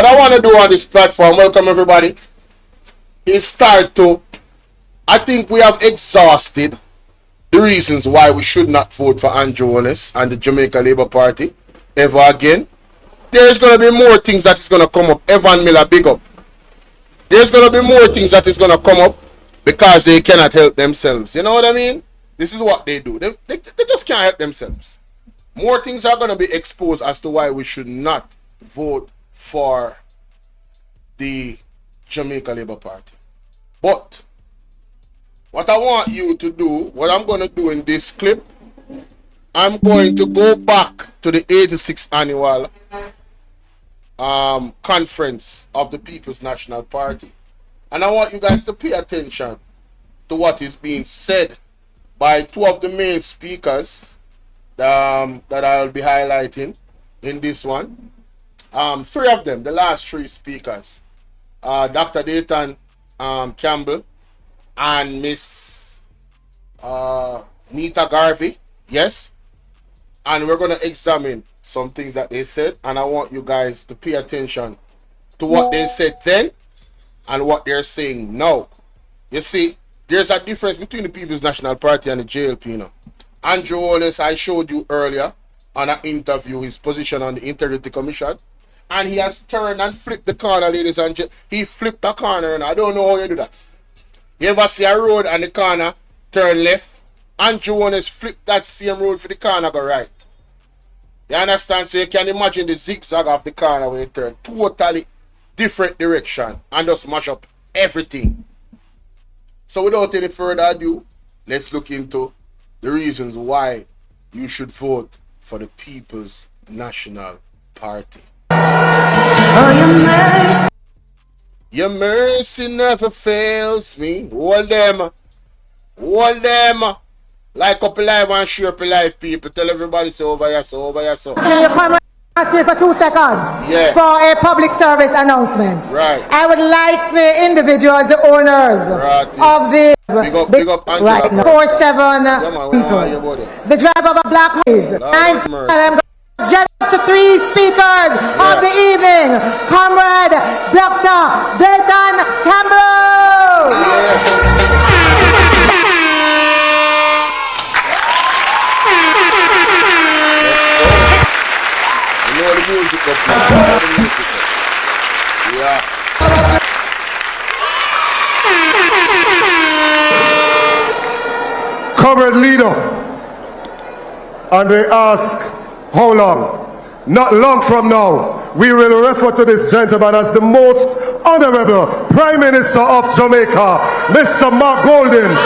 what I want to do on this platform, welcome everybody, is start to, I think we have exhausted the reasons why we should not vote for Andrew Holness and the Jamaica Labour Party ever again. There's going to be more things that is going to come up. Evan Miller, big up. There's going to be more things that is going to come up because they cannot help themselves. You know what I mean? This is what they do. They just can't help themselves. More things are going to be exposed as to why we should not vote for the Jamaica Labour Party. But what I want you to do, what I'm going to do in this clip, I'm going to go back to the 86th annual conference of the People's National Party. And I want you guys to pay attention to what is being said by two of the main speakers that I'll be highlighting in this one. Three of them, the last three speakers, Dr. Dayton Campbell and Miss Nita Garvey, yes, and we're going to examine some things that they said, and I want you guys to pay attention to what they said then and what they're saying now. You see, there's a difference between the People's National Party and the JLP, you know. Andrew Holness, I showed you earlier on an interview his position on the Integrity Commission, and he has turned and flipped the corner, ladies and gentlemen. He flipped the corner, and I don't know how you do that. You ever see a road and the corner turn left? Andrew Holness flipped that same road for the corner go right. You understand? So you can imagine the zigzag of the corner where it turned totally different direction and just mash up everything. So without any further ado, let's look into the reasons why you should vote for the People's National Party. Oh, your mercy never fails me. Hold them. Like up live and share up live, people. Tell everybody so over here, so over here, so. Can you come and ask me for 2 seconds? Yeah. For a public service announcement. Right. I would like the individuals, the owners of the big up Angela. Right. 4-7. Yeah, man, we don't want your body. The driver of a black horse. I'm just the 3 speakers of the evening. Comrade Dr. Dayton Campbell. Yeah. The music up, man. The music up. Yeah. Comrade leader, and they ask how long? Not long from now, we will refer to this gentleman as the most honorable Prime Minister of Jamaica, Mr. Mark Golden.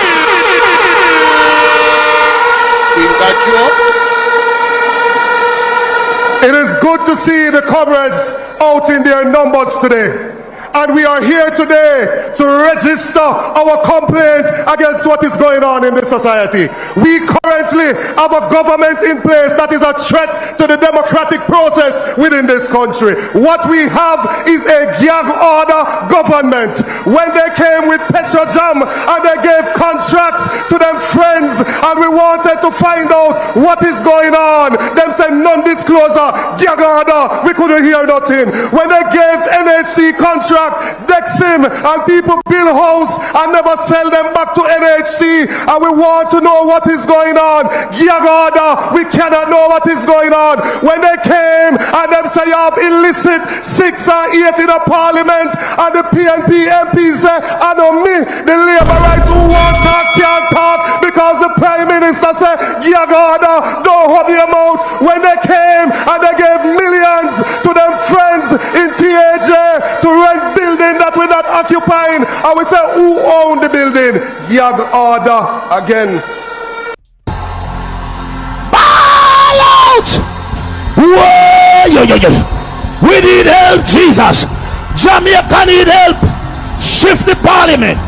It is good to see the comrades out in their numbers today. And we are here today to register our complaint against what is going on in this society. We currently have a government in place that is a threat to the democratic process within this country. What we have is a gag order government. When they came with Petrojam and they gave contracts to them friends and we wanted to find out what is going on, them said non-disclosure, gag order, we couldn't hear nothing. When they gave NHT contract, Dexim, and people build house and never sell them back to NHT, and we want to know what is going on. Gag order, we cannot know what is going on. When they came and them say you have illicit 6 or 8 in the parliament, and the PNP MPs say, I know me, the labor rights who want talk can't talk because the Prime Minister said, gag order, don't hold your mouth. When they came and they gave millions to them friends in TAJ to rent building that we're not occupying, and we say who owned the building? Gag order again. Ball out! Whoa, we need help, Jesus. Jamaica need help. Shift the parliament,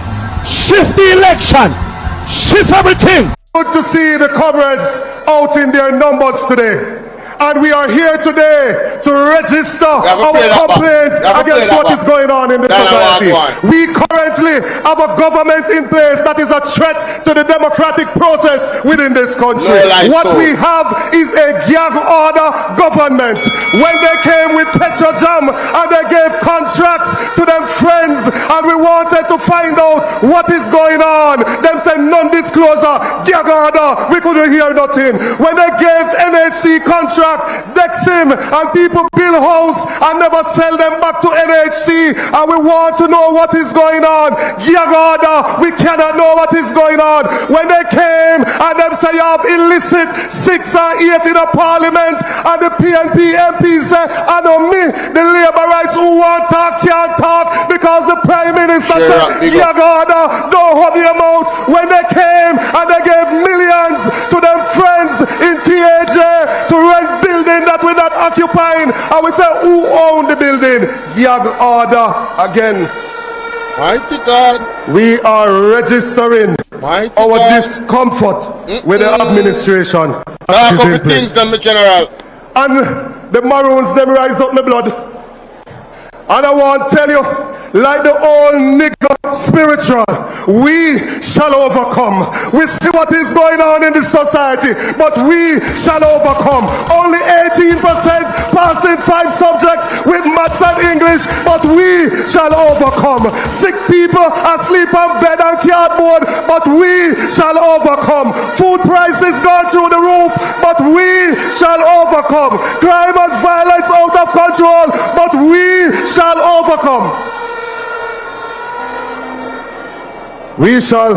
shift the election, shift everything. Good to see the comrades out in their numbers today. And we are here today to register our complaint against what is going on in the society. We currently have a government in place that is a threat to the democratic process within this country. What we have is a gag order government. When they came with Petrojam and they gave wanted to find out what is going on. Them said non-disclosure, gag order. We couldn't hear nothing. When they gave NHD contract, Dexim, and people build house and never sell them back to NHD, and we want to know what is going on. Gag order. We cannot know what is going on. When they came and them say you have illicit 6 or 8 in a parliament, and the PNP MPs say, I know me, the labor rights who want talk can't talk, because the Prime Minister said, gag order, don't hold your mouth. When they came and they gave millions to them friends in TAJ to rent building that we're not occupying, and we say, who owned the building? Gag order again. Mighty God. We are registering Mighty our God. discomfort with the administration. A couple things, them, General. And the Maroons, them rise up my blood. And I want to tell you, like the old nigga spiritual, we shall overcome. We see what is going on in this society, but we shall overcome. Only 18% passing 5 subjects with maths and English, but we shall overcome. Sick people asleep on bed and cardboard, but we shall overcome. Food prices gone through the roof, but we shall overcome. Crime and violence out of control, but we shall overcome. We shall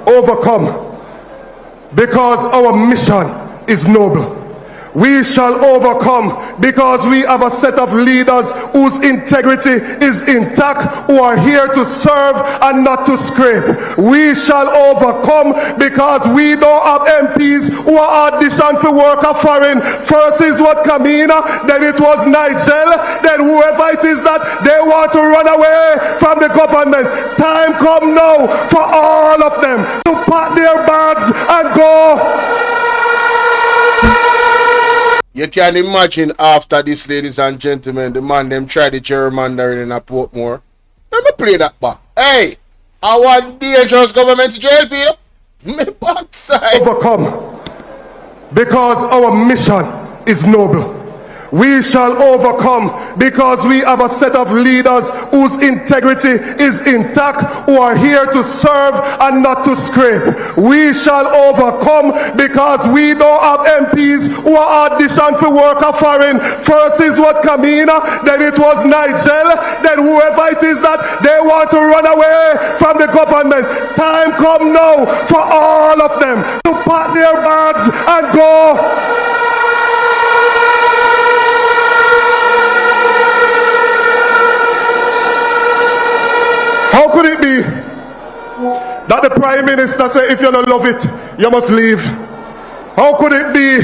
overcome because our mission is noble. We shall overcome because we have a set of leaders whose integrity is intact, who are here to serve and not to scrape. We shall overcome because we don't have MPs who are auditioned for work of foreign. First is what Kamina, then it was Nigel, then whoever it is that they want to run away from the government. Time come now for all of them to pack their bags and go. You can imagine after this, ladies and gentlemen, the man them tried the gerrymandering in a Portmore. Let me play that back. Hey, I want dangerous government to jail, Peter. Me backside. Overcome because our mission is noble. We shall overcome because we have a set of leaders whose integrity is intact, who are here to serve and not to scrape. We shall overcome because we don't have MPs who are auditioned for work of foreign. First is what Kamina, then it was Nigel, then whoever it is that they want to run away from the government. Time come now for all of them to pack their bags and go. How could it be that the Prime Minister said, if you don't love it, you must leave? How could it be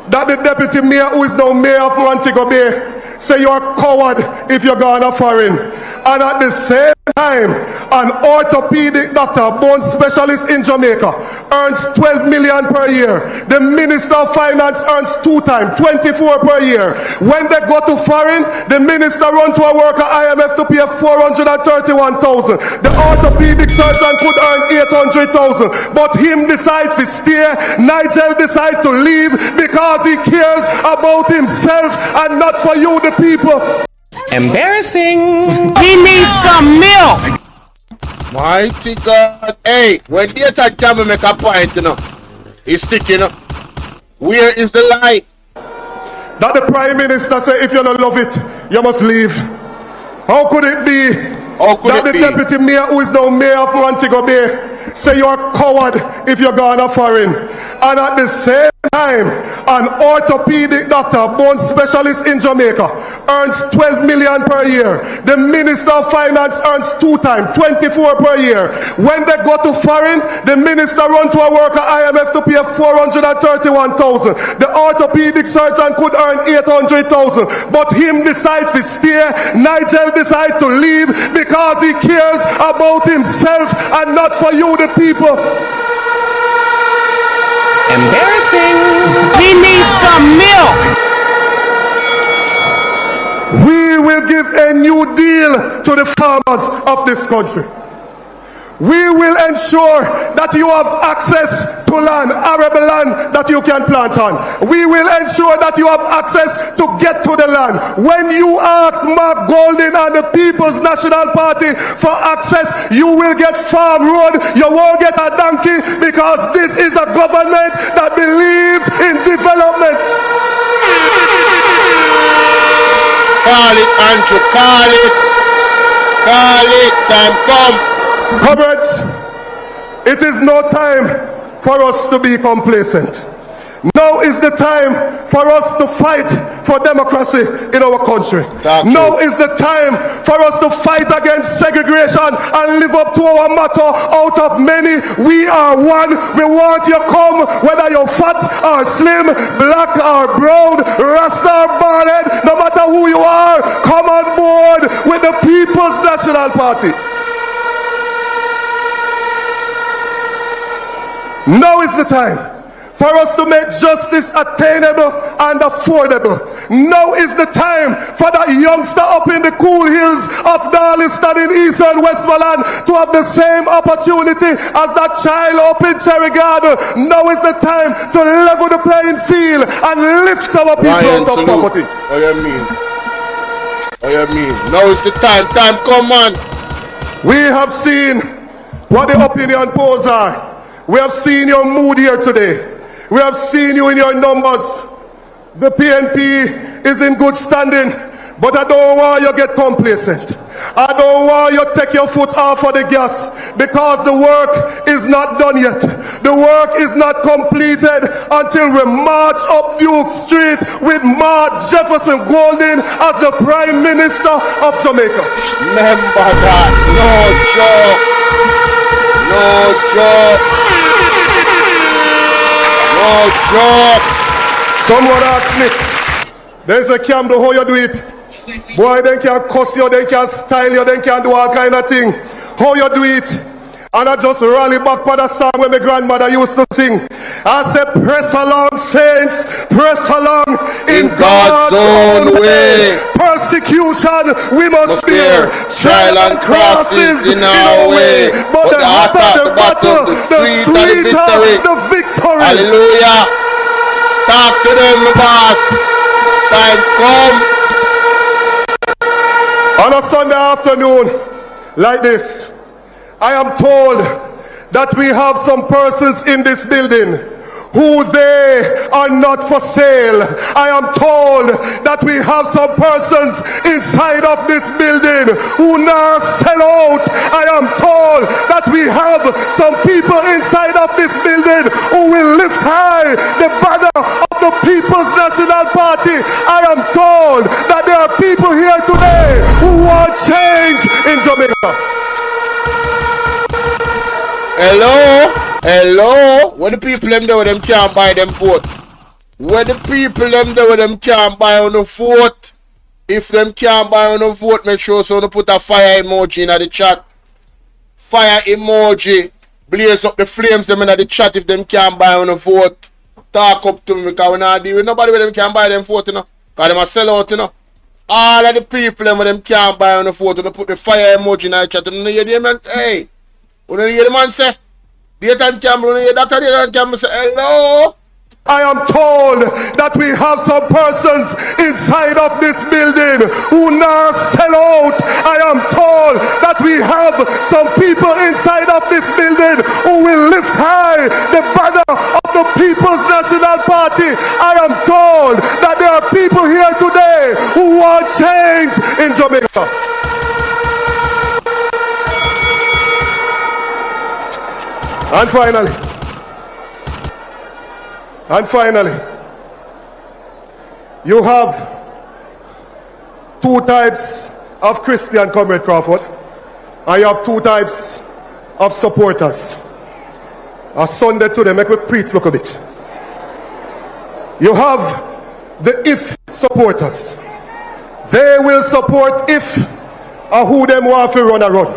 that the Deputy Mayor, who is now Mayor of Montego Bay, say you're a coward if you're gone a foreign? And at the same time, an orthopedic doctor, bone specialist in Jamaica, earns 12 million per year. The Minister of Finance earns 2 times, 24 per year. When they go to foreign, the Minister run to a worker IMF to pay 431,000. The orthopedic surgeon could earn 800,000. But him decides to stay. Nigel decides to leave because he cares about himself and not for you, the people. Embarrassing. He needs some milk. Mighty God. Hey, when Dayton Campbell make a point, you know, he's sticking up. Where is the lie? That the Prime Minister say, if you don't love it, you must leave. How could it be that the Deputy Mayor, who is now Mayor of Montego Bay, say you're a coward if you're gone a foreign? And at the same time, an orthopedic doctor, bone specialist in Jamaica, earns 12 million per year. The Minister of Finance earns 2 times, 24 per year. When they go to foreign, the Minister run to a worker IMF to pay 431,000. The orthopedic surgeon could earn 800,000. But him decides to stay. Nigel decides to leave because he cares about himself and not for you, the people. Embarrassing. He needs some milk. We will give a new deal to the farmers of this country. We will ensure that you have access to land, arable land that you can plant on. We will ensure that you have access to get to the land. When you ask Mark Golding and the People's National Party for access, you will get farm road, you won't get a donkey, because this is a government that believes in development. Call it, Andrew, call it. Call it, time come. Comrades, it is no time for us to be complacent. Now is the time for us to fight for democracy in our country. Now is the time for us to fight against segregation and live up to our motto, out of many, we are one. We want you come, whether you're fat or slim, black or brown, rasta or baldhead, no matter who you are, come on board with the People's National Party. Now is the time for us to make justice attainable and affordable. Now is the time for that youngster up in the cool hills of Darliston in Eastern Westmoreland to have the same opportunity as that child up in Cherry Garden. Now is the time to level the playing field and lift our people out of poverty. What you mean? What you mean? Now is the time. Time come on. We have seen what the opinion polls are. We have seen your mood here today. We have seen you in your numbers. The PNP is in good standing, but I don't want you to get complacent. I don't want you to take your foot off of the gas, because the work is not done yet. The work is not completed until we march up Duke Street with Mark Jefferson Golding as the Prime Minister of Jamaica. Remember that. No joke. No joke. No joke. Someone asked me, there's a Campbell, how you do it? Boy, they can cuss you, they can style you, they can do all kind of thing. How you do it? And I just rally back for the song when my grandmother used to sing. I said, press along, saints, press along in God's own way. Persecution we must bear, trial and crosses in our way. But the hotter the battle, the sweeter the victory. Hallelujah. Talk to them, boss. Time come. On a Sunday afternoon like this, I am told that we have some persons in this building who they are not for sale. I am told that we have some persons inside of this building who now sell out. I am told that we have some people inside of this building who will lift high the banner of the People's National Party. I am told that there are people here today who want change in Jamaica. Hello? Where the people them there with them can't buy them vote? Where the people them there with them can't buy on the vote? If them can't buy on the vote, make sure someone put a fire emoji in the chat. Fire emoji. Blaze up the flames them in the chat if them can't buy on the vote. Talk up to me, because we not deal with nobody with them can't buy them vote, you know. Because them a sell out, you know. All of the people them with them can't buy on the vote, and put the fire emoji in the chat. And you hear them, man, hey. You hear the man say? Dayton Campbell, Dr. Dayton Campbell say, hello? I am told that we have some persons inside of this building who now sell out. I am told that we have some people inside of this building who will lift high the banner of the People's National Party. I am told that there are people here today who want change in Jamaica. And finally, you have two types of Christian, Comrade Crawford, and you have two types of supporters. A Sunday today, make me preach look a bit. You have the if supporters. They will support if or who them want to run a run.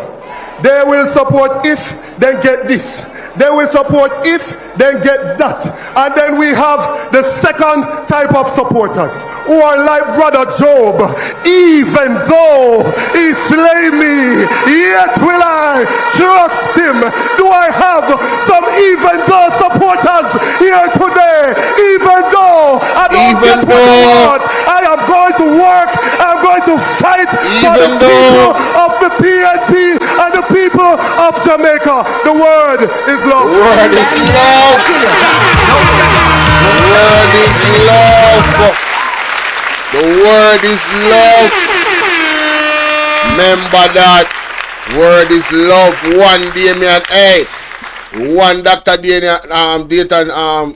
They will support if they get this. They will support if they get that. And then we have the second type of supporters who are like Brother Job. Even though he slay me, yet will I I trust him? Do I have some even though supporters here today? Even though I don't get what I want, I am going to work. I'm going to fight for the people of the PNP and the people of Jamaica. The word is love. The word is love. The word is love. The word is love. Remember that. Word is love. One day, man. Hey, one Dr. Dayton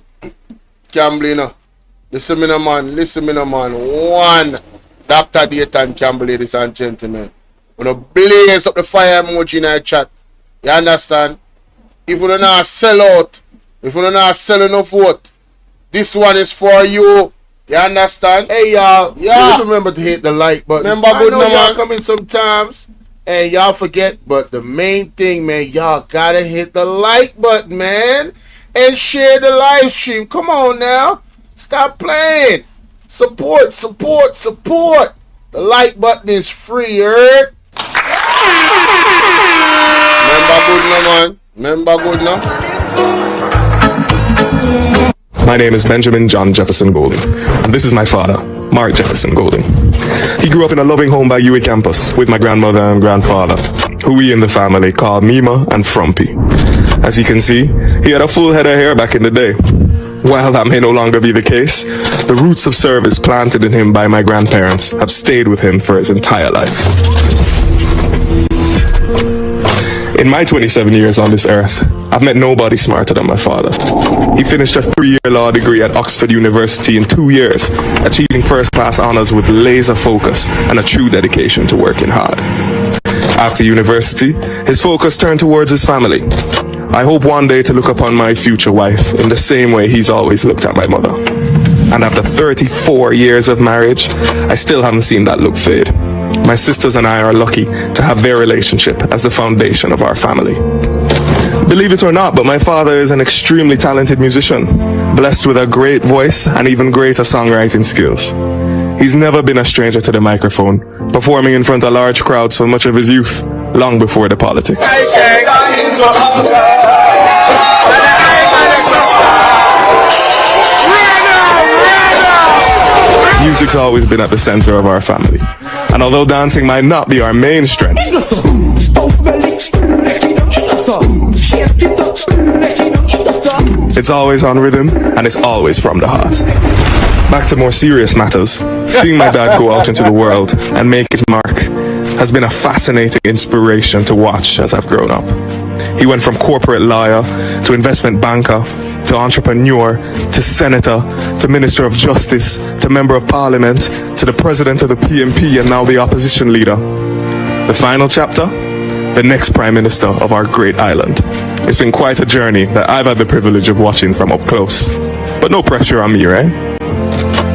Campbell, you know. Listen me no man. Listen me no man. One Dr. Dayton Campbell, ladies and gentlemen. When you blaze up the fire emoji in the chat, you understand? If you don't not sell out, if you don't not sell enough vote, this one is for you. You understand? Hey y'all, just remember to hit the like button. Remember, I know y'all coming sometimes and y'all forget, but the main thing, man, y'all gotta hit the like button, man, and share the live stream. Come on now, stop playing. Support, support, support. The like button is free, heard? Remember good now, man. Remember good now. My name is Benjamin John Jefferson Golding, and this is my father, Mark Jefferson Golding. He grew up in a loving home by UA campus with my grandmother and grandfather, who we in the family call Mima and Frumpy. As you can see, he had a full head of hair back in the day. While that may no longer be the case, the roots of service planted in him by my grandparents have stayed with him for his entire life. In my 27 years on this earth, I've met nobody smarter than my father. He finished a 3-year law degree at Oxford University in 2 years, achieving first-class honors with laser focus and a true dedication to working hard. After university, his focus turned towards his family. I hope one day to look upon my future wife in the same way he's always looked at my mother. And after 34 years of marriage, I still haven't seen that look fade. My sisters and I are lucky to have their relationship as the foundation of our family. Believe it or not, but my father is an extremely talented musician, blessed with a great voice and even greater songwriting skills. He's never been a stranger to the microphone, performing in front of large crowds for much of his youth, long before the politics. Music's always been at the center of our family, and although dancing might not be our main strength, it's always on rhythm and it's always from the heart. Back to more serious matters, seeing my dad go out into the world and make his mark has been a fascinating inspiration to watch as I've grown up. He went from corporate lawyer to investment banker to entrepreneur to senator to minister of justice to member of parliament to the president of the PNP and now the opposition leader. The final chapter? The next prime minister of our great island. It's been quite a journey that I've had the privilege of watching from up close. But no pressure on me, right?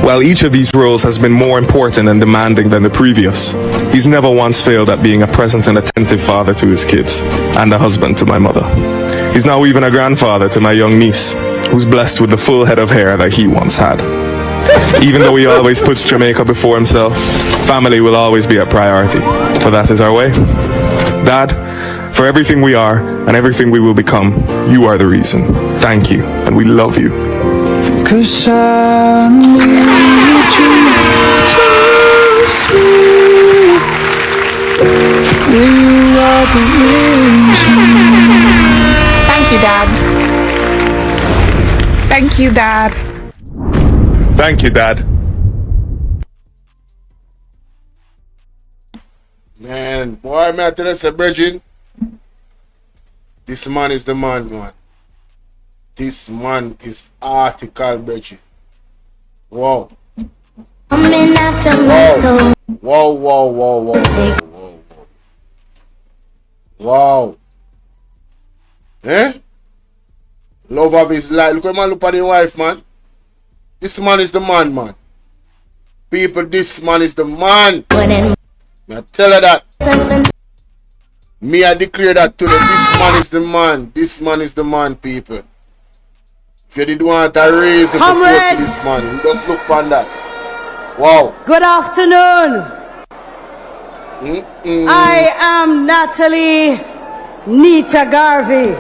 While each of these roles has been more important and demanding than the previous, he's never once failed at being a present and attentive father to his kids, and a husband to my mother. He's now even a grandfather to my young niece, who's blessed with the full head of hair that he once had. Even though he always puts Jamaica before himself, family will always be a priority, for that is our way. Dad, for everything we are and everything we will become, you are the reason. Thank you, and we love you. 'Cause I need you to see you are the reason. Thank you, Dad. Thank you, Dad. Thank you, Dad. Man, boy, man, I tell us, Bridget, this man is the man, man. This man is article, Bridget. Wow. Wow. Wow, wow, wow, wow, wow, wow. Wow. Eh? Love of his life. Look at man, look at his wife, man. This man is the man, man. People, this man is the man. I tell her that. Me, I declare that to them. This man is the man. This man is the man, people. If you did want to raise it for this man, you just look on that. Wow. Good afternoon. I am Natalie Nita Garvey.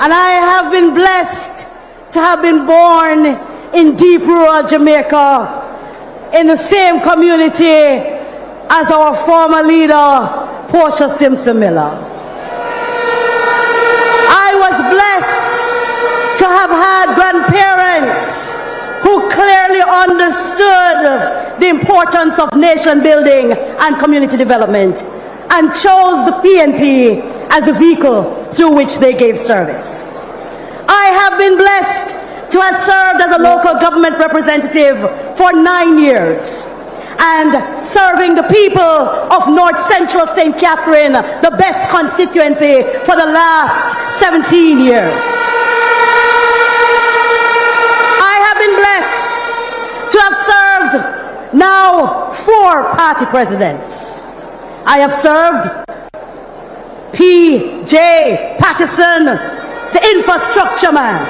And I have been blessed to have been born in deep rural Jamaica, in the same community as our former leader, Portia Simpson Miller. I was blessed to have had grandparents who clearly understood the importance of nation building and community development and chose the PNP as a vehicle through which they gave service. I have been blessed to have served as a local government representative for 9 years and serving the people of North Central St. Catherine, the best constituency, for the last 17 years. I have been blessed to have served now 4 party presidents. I have served P.J. Patterson, the infrastructure man.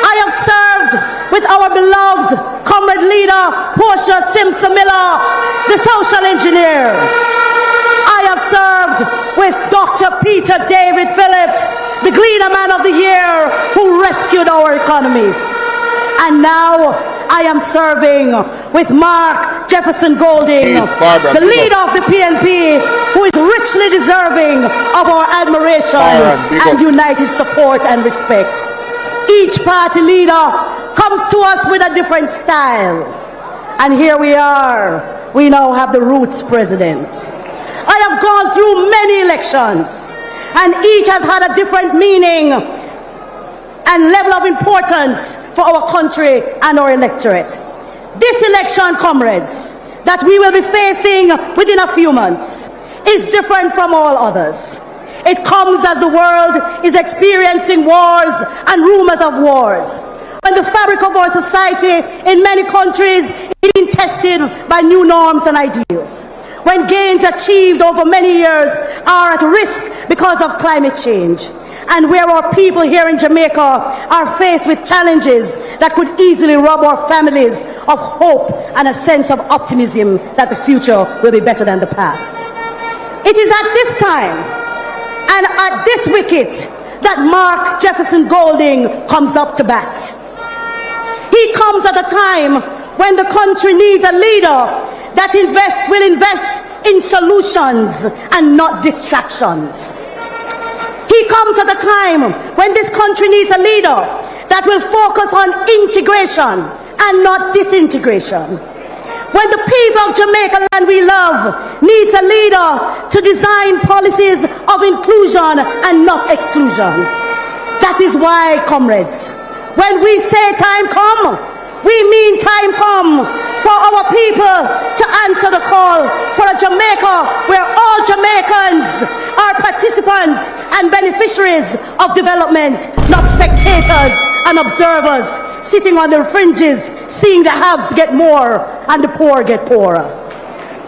I have served with our beloved comrade leader, Portia Simpson Miller, the social engineer. I have served with Dr. Peter David Phillips, the Gleaner Man of the Year, who rescued our economy. And now I am serving with Mark Jefferson Golding, the leader of the PNP, who is richly deserving of our admiration and united support and respect. Each party leader comes to us with a different style. And here we are. We now have the Roots president. I have gone through many elections, and each has had a different meaning and level of importance for our country and our electorate. This election, comrades, that we will be facing within a few months is different from all others. It comes as the world is experiencing wars and rumors of wars. When the fabric of our society in many countries is being tested by new norms and ideals. When gains achieved over many years are at risk because of climate change. And where our people here in Jamaica are faced with challenges that could easily rob our families of hope and a sense of optimism that the future will be better than the past. It is at this time and at this wicket that Mark Jefferson Golding comes up to bat. He comes at a time when the country needs a leader that will invest in solutions and not distractions. He comes at a time when this country needs a leader that will focus on integration and not disintegration. When the people of Jamaica land we love needs a leader to design policies of inclusion and not exclusion. That is why, comrades, when we say time come, we mean time come for our people to answer the call for a Jamaica where all Jamaicans are participants and beneficiaries of development, not spectators and observers sitting on the fringes, seeing the haves get more and the poor get poorer.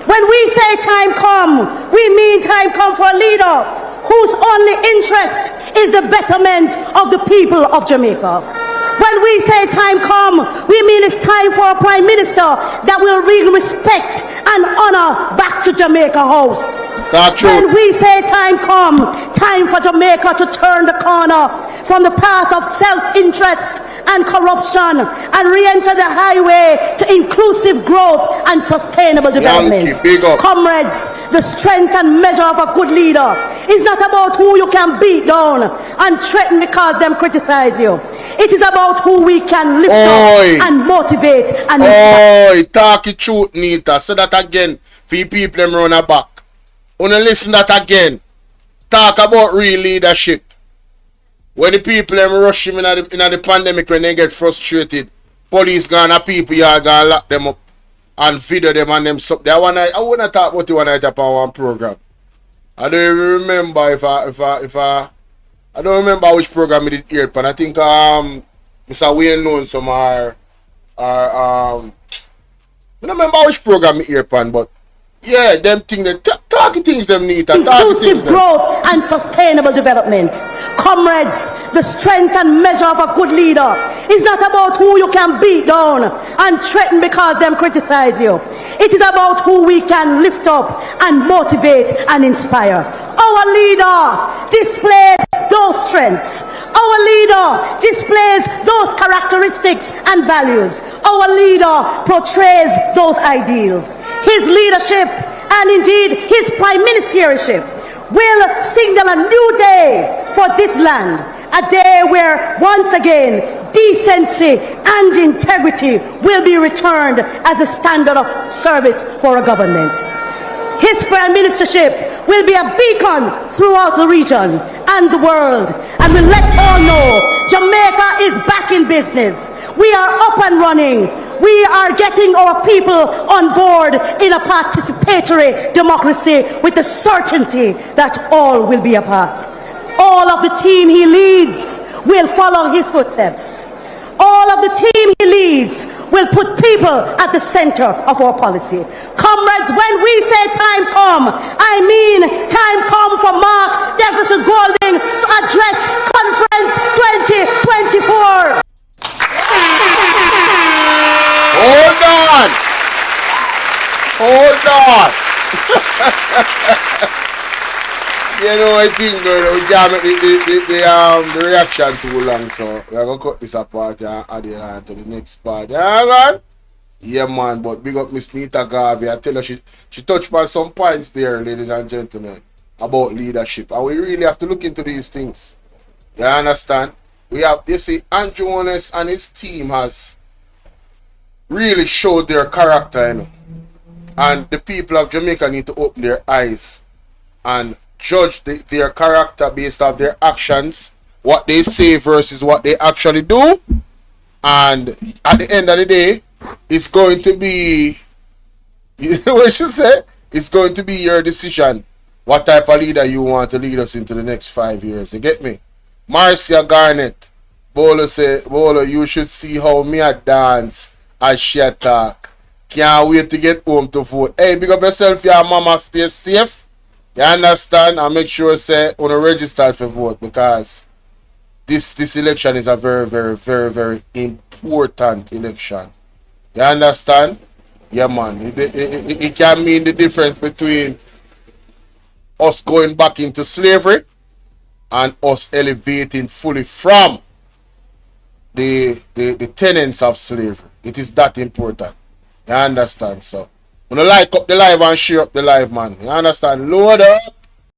When we say time come, we mean time come for a leader whose only interest is the betterment of the people of Jamaica. When we say time come, we mean it's time for a prime minister that will bring respect and honor back to Jamaica House. When we say time come, time for Jamaica to turn the corner from the path of self-interest and corruption and re-enter the highway to inclusive growth and sustainable development. Comrades, the strength and measure of a good leader is not about who you can beat down and threaten because them criticize you. It is about who we can lift up and motivate and inspire. Talk it truth, Nita. Say that again for you people them run a back. Wanna listen that again. Talk about real leadership. When the people them rush him in the pandemic, when they get frustrated, police gonna people are gonna lock them up and video them and them stuff. I wanna talk about it one night upon one program. I don't even remember if I don't remember which program it did hear, but I think Mr. Wayne known some I don't remember which program it hear, but yeah, them thing that talking things them need. Inclusive growth and sustainable development. Comrades, the strength and measure of a good leader is not about who you can beat down and threaten because them criticize you. It is about who we can lift up and motivate and inspire. Our leader displays those strengths. Our leader displays those characteristics and values. Our leader portrays those ideals. His leadership and indeed his prime ministership will signal a new day for this land, a day where once again decency and integrity will be returned as a standard of service for a government. His prime ministership will be a beacon throughout the region and the world, and will let all know Jamaica is back in business. We are up and running. We are getting our people on board in a participatory democracy with the certainty that all will be a part. All of the team he leads will follow his footsteps. All of the team he leads will put people at the center of our policy. Comrades, when we say time come, I mean time come for Mark Jefferson Golding to address Conference 2024. Hold on! Hold on! You know, I think we can't make the reaction too long, so we're going to cut this apart and add it on to the next part. Yeah, man? Yeah, man, but big up Miss Nita Garvey. I tell her she touched on some points there, ladies and gentlemen, about leadership. And we really have to look into these things. You understand? We have, you see, Andrew Holness and his team has really showed their character, you know. And the people of Jamaica need to open their eyes and judge their character based off their actions, what they say versus what they actually do. And at the end of the day, it's going to be, you know what she said? It's going to be your decision what type of leader you want to lead us into the next 5 years. You get me? Marcia Garnett, Bolo say, Bolo, you should see how me a dance as she talk. Can't wait to get home to vote. Hey, big up yourself, your mama, stay safe. You understand? And make sure say on a register for vote, because this election is a very, very, very, very important election. You understand? Yeah, man. It can mean the difference between us going back into slavery and us elevating fully from the tenets of slavery. It is that important. You understand? So, when you like up the live and share up the live, man. You understand? Load up.